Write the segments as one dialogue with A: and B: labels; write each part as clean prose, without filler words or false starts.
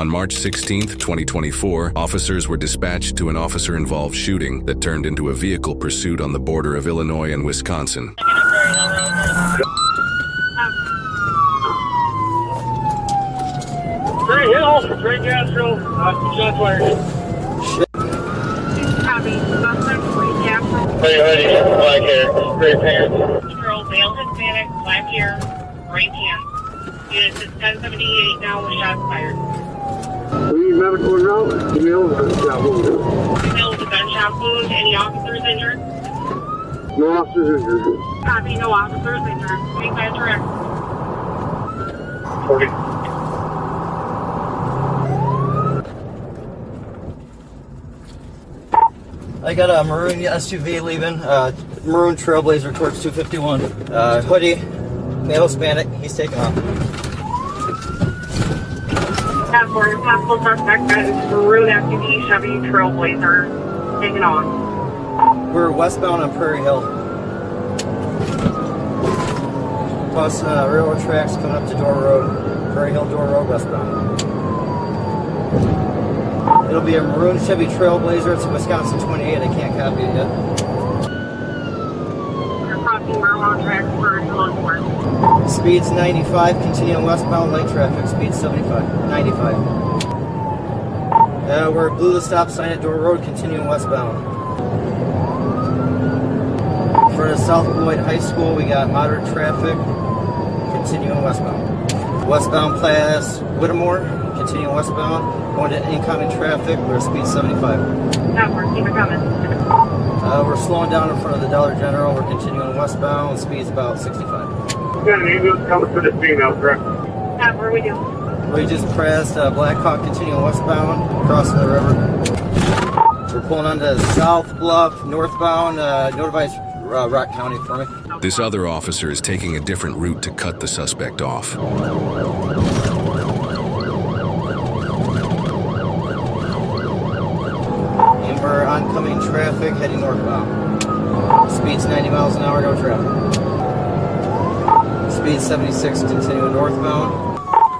A: On March 16, 2024, officers were dispatched to an officer-involved shooting that turned into a vehicle pursuit on the border of Illinois and Wisconsin.
B: Straight hill, straight gas hill, shots fired.
C: Copy. Suspect, straight gas hill.
B: Hey, black hair, straight pants.
C: Girl, male Hispanic, black hair, right hand. Unit is 1078 now with shots fired.
B: We need medical now. The male with a gunshot wound.
C: Male with a gunshot wound. Any officers injured?
B: No officers injured.
C: Copy. No officers injured. 25 direct.
B: 40.
D: I got a maroon SUV leaving, maroon Trailblazer towards 251. Hoodie, male Hispanic, he's taking off.
C: Have for possible suspect that is maroon SUV Chevy Trailblazer taking on.
D: We're westbound on Prairie Hill. Crossing railroad tracks coming up to Door Road, Prairie Hill Door Road westbound. It'll be a maroon Chevy Trailblazer. It's a Wisconsin 28. I can't copy it yet.
C: We're crossing railroad tracks for Illinois.
D: Speed's 95, continuing westbound, light traffic, speed 75, 95. We're blue the stop sign at Door Road, continuing westbound. For the South Beloit High School, we got moderate traffic, continuing westbound. Westbound past Whittemore, continuing westbound. Going to incoming traffic, we're speed 75.
C: Network, keep it coming.
D: We're slowing down in front of the Dollar General, we're continuing westbound, speed's about 65.
B: We got an ambulance coming for this female, correct?
C: Network, we do.
D: We just passed Blackhawk, continuing westbound, crossing the river. We're pulling onto South Bluff, northbound, notify Rock County for me.
A: This other officer is taking a different route to cut the suspect off.
D: And we're oncoming traffic heading northbound. Speed's 90 miles an hour, no traffic. Speed 76, continuing northbound.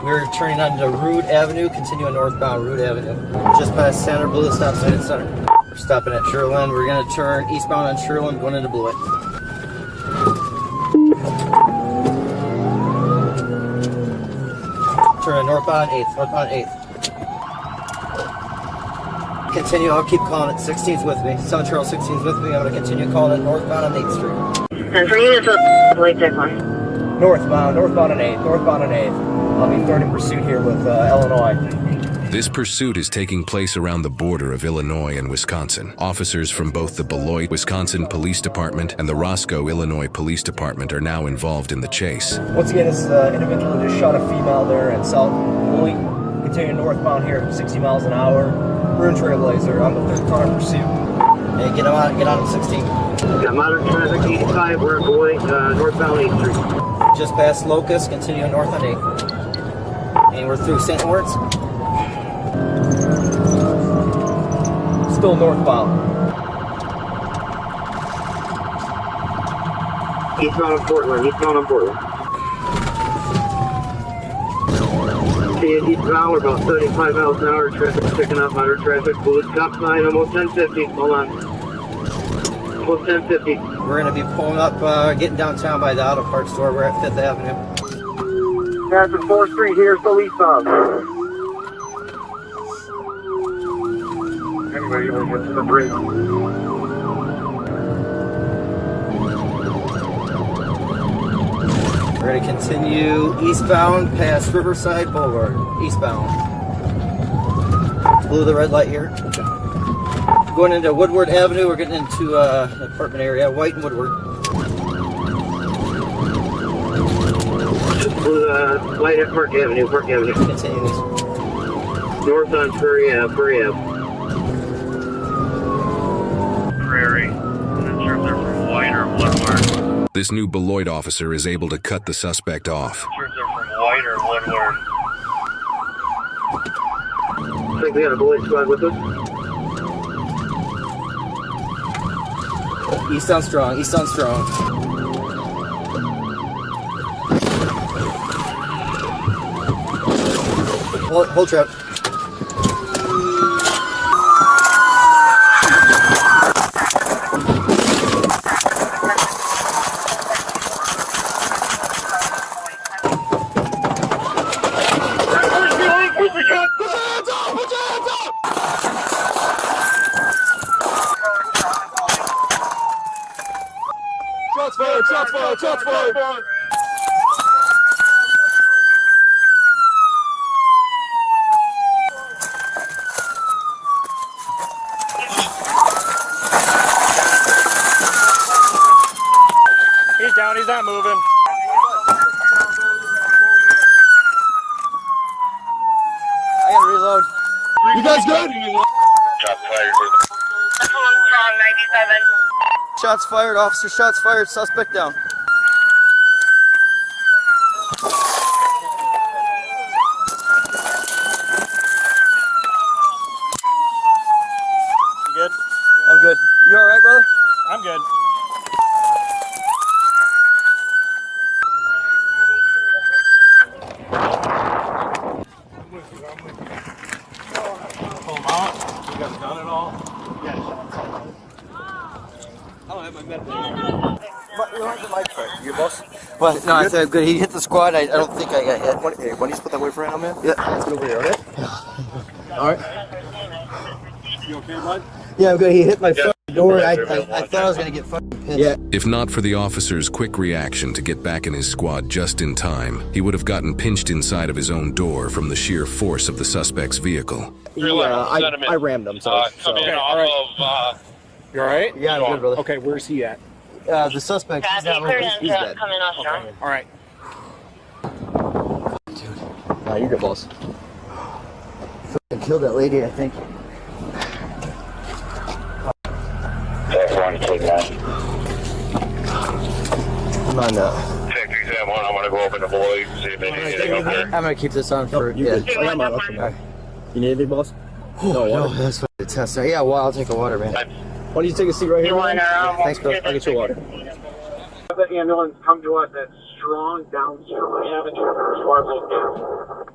D: We're turning onto Root Avenue, continuing northbound Root Avenue. Just past Center, Blue, stop sign at Center. We're stopping at Sherlin. We're going to turn eastbound on Sherlin, going into Blewett. Turn northbound 8th, northbound 8th. Continue, I'll keep calling it. 16's with me. Southern Trail 16's with me. I'm going to continue calling it northbound on 8th Street.
C: And for units of Blake Dicklin.
E: Northbound on 8th, northbound on 8th. I'll be third in pursuit here with Illinois.
A: This pursuit is taking place around the border of Illinois and Wisconsin. Officers from both the Beloit, Wisconsin Police Department and the Roscoe, Illinois Police Department are now involved in the chase.
E: Once again, this individual just shot a female there in South Beloit. Continuing northbound here at 60 miles an hour. Maroon Trailblazer. I'm the third car in pursuit.
D: Hey, get on him 16.
B: Got modern traffic, 85, we're in Beloit, northbound 8th Street.
D: Just past Locust, continuing north on 8th. And we're through St. Lawrence.
E: Still northbound.
B: Eastbound on Portland, eastbound on Portland. Okay, eastbound, we're about 75 miles an hour, traffic picking up, moderate traffic, blue stop sign, almost 1050, hold on. Almost 1050.
D: We're going to be pulling up, getting downtown by the auto parts store. We're at 5th Avenue.
B: Passing 4th Street here, still eastbound. Anyway, you want to get to the bridge.
D: We're going to continue eastbound past Riverside Boulevard. Eastbound. Blue the red light here. Going into Woodward Avenue, we're getting into an apartment area, White and Woodward.
B: Blue light at Park Avenue, Park Avenue.
D: Continue east.
B: North on Prairie Ave, Prairie Ave.
F: Prairie. I'm not sure if they're from White or Woodward.
A: This new Beloit officer is able to cut the suspect off.
F: I'm not sure if they're from White or Woodward.
B: I think we got a Beloit squad with us.
D: East on strong, east on strong. Hold trap.
E: road.
G: He's down, he's not moving.
E: I gotta reload. You guys good?
F: Shots fired.
C: Strong 97.
E: Shots fired, officer, shots fired, suspect down.
G: You good?
E: I'm good. You alright, brother?
G: I'm good. Pull him out. You guys done it all? Yeah. I don't have my medical.
E: Your boss? Well, no, I said good. He hit the squad. I don't think I got hit.
H: Why don't you put that way for right now, man?
E: Yeah.
H: Let's get over here, alright?
E: Alright.
G: You okay, bud?
E: Yeah, I'm good. He hit my front door. I thought I was gonna get fucking pissed. Yeah.
A: If not for the officer's quick reaction to get back in his squad just in time, he would have gotten pinched inside of his own door from the sheer force of the suspect's vehicle.
H: I rammed him, so.
F: Coming in off of,
G: You alright?
E: Yeah, I'm good, brother.
G: Okay, where's he at?
E: The suspect. He's not moving. He's dead.
C: Coming off strong.
G: Alright.
H: Nah, you're good, boss.
E: Fucking killed that lady, I think.
F: F1, take 9.
E: Come on,
F: Take exam 1, I'm gonna go up in the Beloit, see if they need anything up there.
E: I'm gonna keep this on for.
H: You
E: Yeah.
H: good. I got my left one. You need anything, boss?
E: No, that's what the test. Yeah, well, I'll take a water, man.
H: Why don't you take a seat right here? Man?
E: Thanks, bro.
H: I'll get you water.
B: The ambulance come to us at Strong Downstream Avenue. Squad located.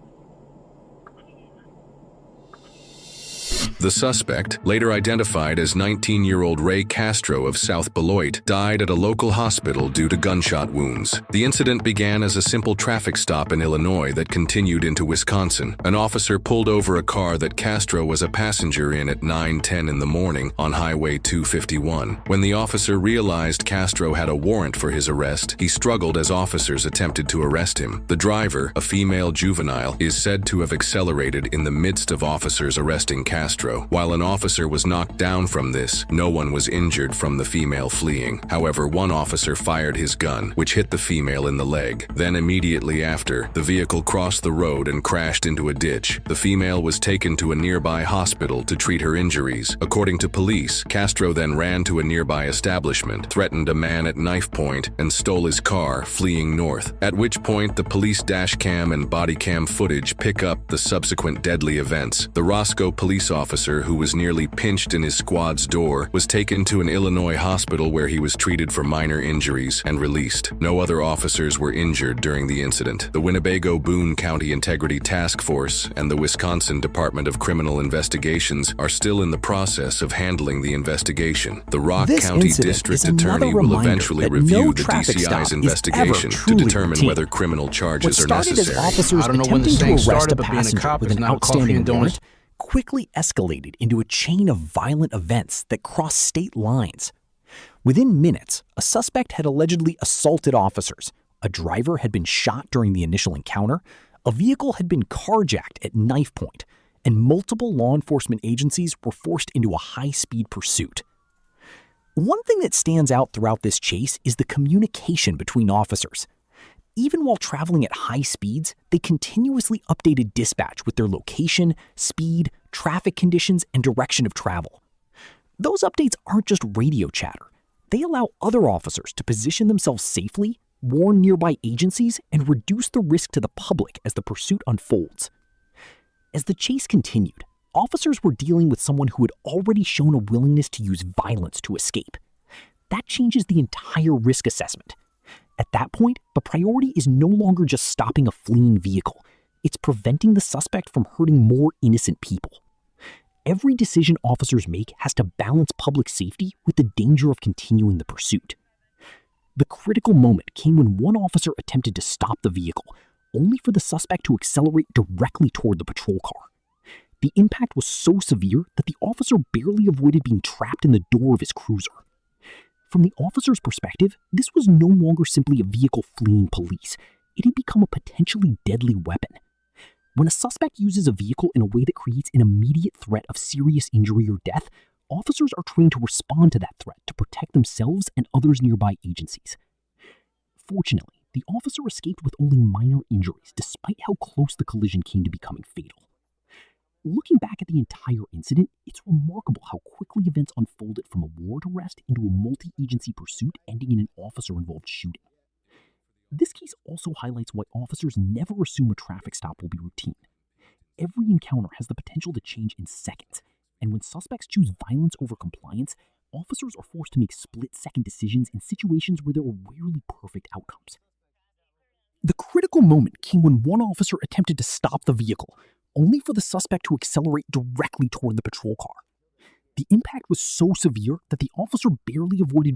A: The suspect, later identified as 19-year-old Ray Castro of South Beloit, died at a local hospital due to gunshot wounds. The incident began as a simple traffic stop in Illinois that continued into Wisconsin. An officer pulled over a car that Castro was a passenger in at 9:10 in the morning on Highway 251. When the officer realized Castro had a warrant for his arrest, he struggled as officers attempted to arrest him. The driver, a female juvenile, is said to have accelerated in the midst of officers arresting Castro. While an officer was knocked down from this, no one was injured from the female fleeing. However, one officer fired his gun, which hit the female in the leg. Then immediately after, the vehicle crossed the road and crashed into a ditch. The female was taken to a nearby hospital to treat her injuries. According to police, Castro then ran to a nearby establishment, threatened a man at knife point, and stole his car, fleeing north. At which point, the police dashcam and bodycam footage pick up the subsequent deadly events. The Roscoe police officer, who was nearly pinched in his squad's door, was taken to an Illinois hospital where he was treated for minor injuries and released. No other officers were injured during the incident. The Winnebago-Boone County Integrity Task Force and the Wisconsin Department of Criminal Investigations are still in the process of handling the investigation. The Rock County District Attorney will eventually review the DCI's investigation to determine whether criminal charges are necessary.
I: Officers attempting to arrest a passenger with an outstanding warrant quickly escalated into a chain of violent events that crossed state lines. Within minutes, a suspect had allegedly assaulted officers, a driver had been shot during the initial encounter, a vehicle had been carjacked at knife point, and multiple law enforcement agencies were forced into a high-speed pursuit. One thing that stands out throughout this chase is the communication between officers. Even while traveling at high speeds, they continuously updated dispatch with their location, speed, traffic conditions, and direction of travel. Those updates aren't just radio chatter. They allow other officers to position themselves safely, warn nearby agencies, and reduce the risk to the public as the pursuit unfolds. As the chase continued, officers were dealing with someone who had already shown a willingness to use violence to escape. That changes the entire risk assessment. At that point, the priority is no longer just stopping a fleeing vehicle. It's preventing the suspect from hurting more innocent people. Every decision officers make has to balance public safety with the danger of continuing the pursuit. The critical moment came when one officer attempted to stop the vehicle, only for the suspect to accelerate directly toward the patrol car. The impact was so severe that the officer barely avoided being trapped in the door of his cruiser. From the officer's perspective, this was no longer simply a vehicle fleeing police. It had become a potentially deadly weapon. When a suspect uses a vehicle in a way that creates an immediate threat of serious injury or death, officers are trained to respond to that threat to protect themselves and others nearby agencies. Fortunately, the officer escaped with only minor injuries, despite how close the collision came to becoming fatal. Looking back at the entire incident, it's remarkable how quickly events unfolded from a warrant arrest into a multi-agency pursuit ending in an officer-involved shooting. This case also highlights why officers never assume a traffic stop will be routine. Every encounter has the potential to change in seconds, and when suspects choose violence over compliance, officers are forced to make split-second decisions in situations where there are rarely perfect outcomes. The critical moment came when one officer attempted to stop the vehicle, only for the suspect to accelerate directly toward the patrol car. The impact was so severe that the officer barely avoided